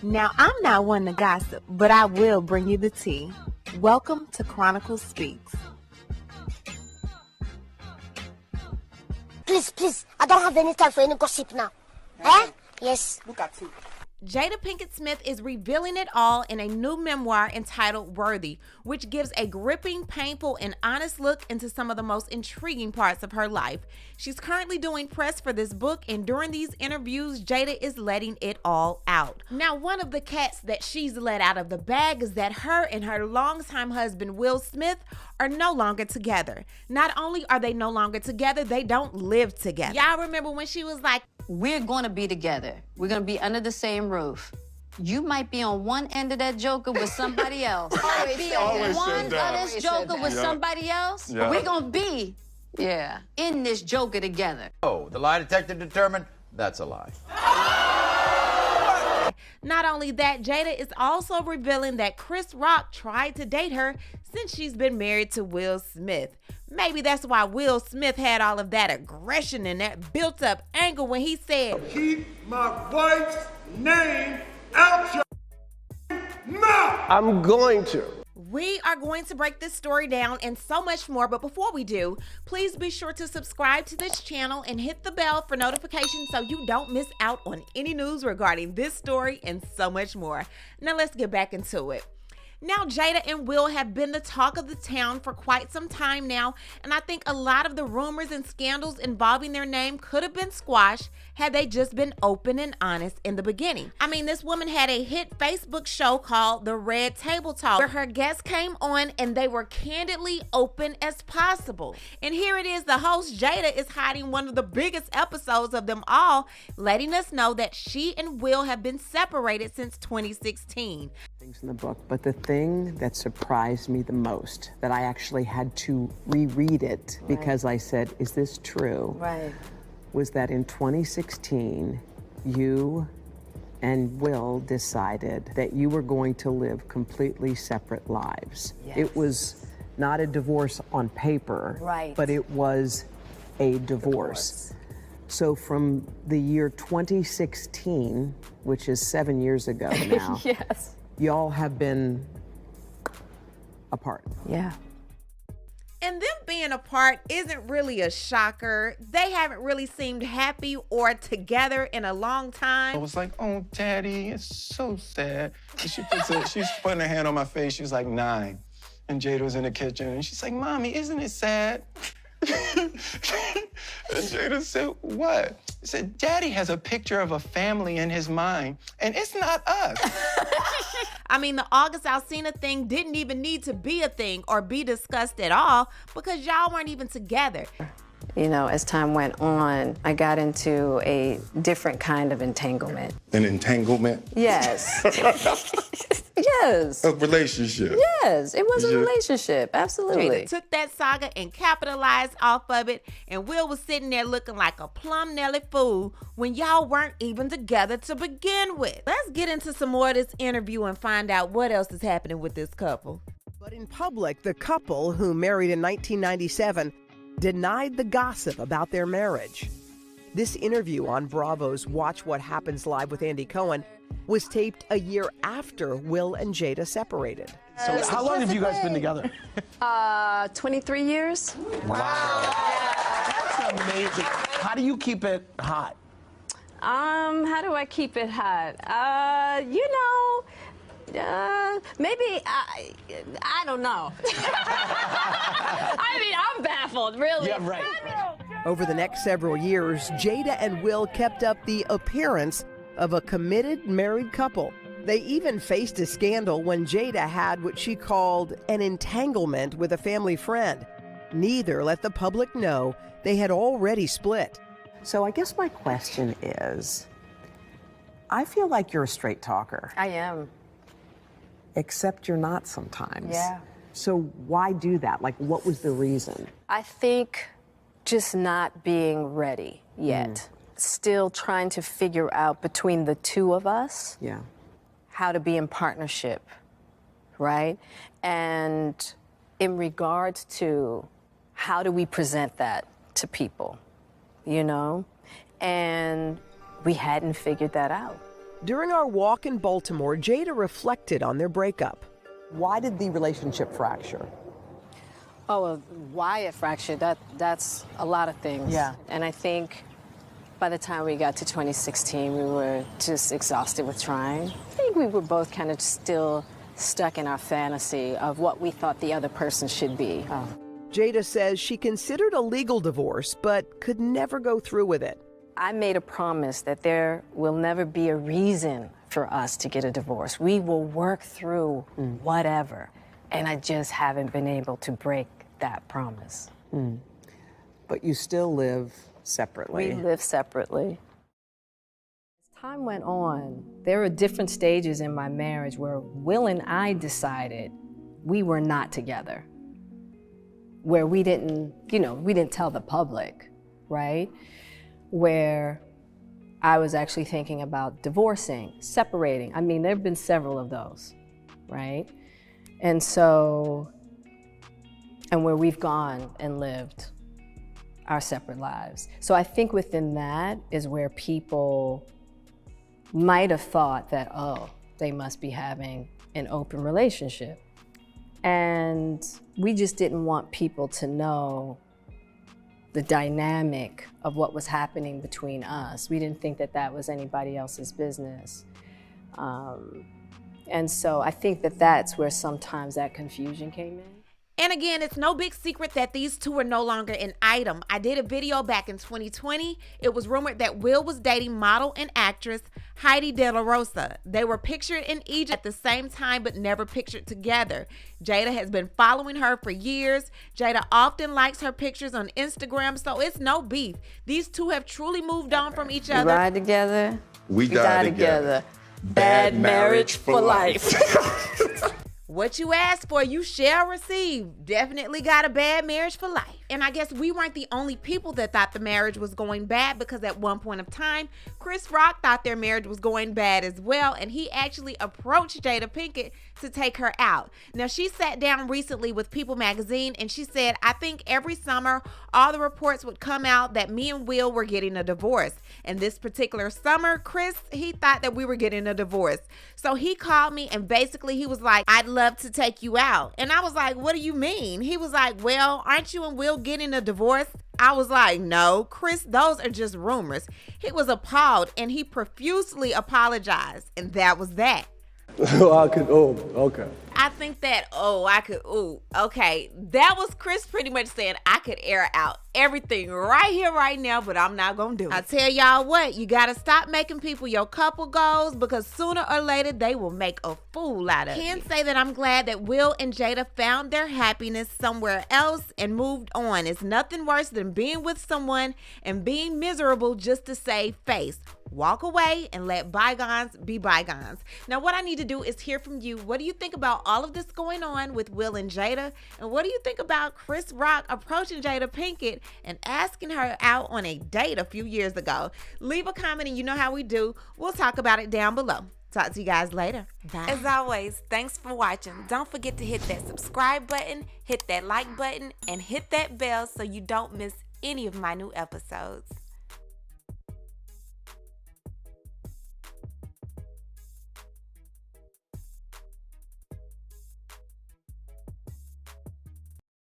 Now, I'm not one to gossip, but I will bring you the tea. Welcome to Chronicle Speaks. Please, I don't have any time for any gossip now. Eh? Yes. Look at you. Jada Pinkett Smith is revealing it all in a new memoir entitled Worthy, which gives a gripping, painful, and honest look into some of the most intriguing parts of her life. She's currently doing press for this book, and during these interviews, Jada is letting it all out. Now, one of the cats that she's let out of the bag is that her and her longtime husband, Will Smith, are no longer together. Not only are they no longer together, they don't live together. Y'all remember when she was like, we're going to be together. We're going to be under the same roof. You might be on one end of that joker with somebody else. I might be on one of this joker with somebody else. Yeah. We're going to be, in this joker together. Oh, the lie detector determined that's a lie. Not only that, Jada is also revealing that Chris Rock tried to date her since she's been married to Will Smith. Maybe that's why Will Smith had all of that aggression and that built-up anger when he said, "Keep my wife's name out your mouth." I'm going to. We are going to break this story down and so much more, but before we do, please be sure to subscribe to this channel and hit the bell for notifications so you don't miss out on any news regarding this story and so much more. Now let's get back into it. Now, Jada and Will have been the talk of the town for quite some time now, and I think a lot of the rumors and scandals involving their name could have been squashed had they just been open and honest in the beginning. I mean, this woman had a hit Facebook show called The Red Table Talk, where her guests came on and they were candidly open as possible. And here it is, the host Jada is hiding one of the biggest episodes of them all, letting us know that she and Will have been separated since 2016. Things in the book, but the thing that surprised me the most, that I actually had to reread it because I said, is this true? Right. Was that in 2016, you and Will decided that you were going to live completely separate lives. Yes. It was not a divorce on paper, but it was a divorce. So from the year 2016, which is 7 years ago now, Yes. y'all have been apart. Yeah. And them being apart isn't really a shocker. They haven't really seemed happy or together in a long time. I was like, oh, Daddy, it's so sad. And she's putting her hand on my face. She was like 9. And Jada was in the kitchen. And she's like, Mommy, isn't it sad? And Jada said, what? He said, Daddy has a picture of a family in his mind, and it's not us. I mean, the August Alsina thing didn't even need to be a thing or be discussed at all because y'all weren't even together. You know, as time went on, I got into a different kind of entanglement. An entanglement? Yes. Yes. A relationship? Yes, it was a relationship, absolutely. Jada took that saga and capitalized off of it, and Will was sitting there looking like a plum Nelly fool when y'all weren't even together to begin with. Let's get into some more of this interview and find out what else is happening with this couple. But in public, the couple, who married in 1997, denied the gossip about their marriage. This interview on Bravo's Watch What Happens Live with Andy Cohen was taped a year after Will and Jada separated. So how long have you guys been together? 23 years. Wow. That's amazing. How do you keep it hot? How do I keep it hot? You know, maybe I don't know. I mean, I'm baffled, really. Yeah, right. Over the next several years, Jada and Will kept up the appearance of a committed married couple. They even faced a scandal when Jada had what she called an entanglement with a family friend. Neither let the public know they had already split. So I guess my question is, I feel like you're a straight talker. I am. Except you're not sometimes. Yeah. So why do that? Like, what was the reason? I think just not being ready yet. Still trying to figure out between the two of us how to be in partnership, right? And in regards to how do we present that to people, you know? And we hadn't figured that out. During our walk in Baltimore, Jada reflected on their breakup. Why did the relationship fracture? Oh, well, why it fractured, that's a lot of things. Yeah. And I think by the time we got to 2016, we were just exhausted with trying. I think we were both kind of still stuck in our fantasy of what we thought the other person should be. Oh. Jada says she considered a legal divorce, but could never go through with it. I made a promise that there will never be a reason for us to get a divorce. We will work through whatever. And I just haven't been able to break that promise. But you still live separately. We live separately. As time went on, there were different stages in my marriage where Will and I decided we were not together. Where we didn't, we didn't tell the public, right? Where I was actually thinking about divorcing, separating. I mean, there have been several of those, right? And so, and where we've gone and lived our separate lives. So I think within that is where people might have thought that, oh, they must be having an open relationship. And we just didn't want people to know the dynamic of what was happening between us. We didn't think that that was anybody else's business. And so I think that that's where sometimes that confusion came in. And again, it's no big secret that these two are no longer an item. I did a video back in 2020. It was rumored that Will was dating model and actress Heidi De La Rosa. They were pictured in Egypt at the same time, but never pictured together. Jada has been following her for years. Jada often likes her pictures on Instagram, so it's no beef. These two have truly moved on from each other. We ride together. We die together. Bad marriage for life. What you ask for, you shall receive. Definitely got a bad marriage for life. And I guess we weren't the only people that thought the marriage was going bad, because at one point of time, Chris Rock thought their marriage was going bad as well, and he actually approached Jada Pinkett to take her out. Now, she sat down recently with People magazine and she said, I think every summer all the reports would come out that me and Will were getting a divorce. And this particular summer, Chris, he thought that we were getting a divorce. So he called me and basically he was like, I'd love to take you out. And I was like, what do you mean? He was like, well, aren't you and Will getting a divorce? I was like, no, Chris, those are just rumors. He was appalled and he profusely apologized. And that was that. Okay. I think that, okay. That was Chris pretty much saying I could air out everything right here, right now, but I'm not gonna do it. I tell y'all what, you gotta stop making people your couple goals, because sooner or later they will make a fool out of you. I can say that I'm glad that Will and Jada found their happiness somewhere else and moved on. It's nothing worse than being with someone and being miserable just to save face. Walk away and let bygones be bygones. Now, what I need to do is hear from you. What do you think about all of this going on with Will and Jada? And what do you think about Chris Rock approaching Jada Pinkett and asking her out on a date a few years ago? Leave a comment and you know how we do. We'll talk about it down below. Talk to you guys later. Bye. As always, thanks for watching. Don't forget to hit that subscribe button, hit that like button, and hit that bell so you don't miss any of my new episodes.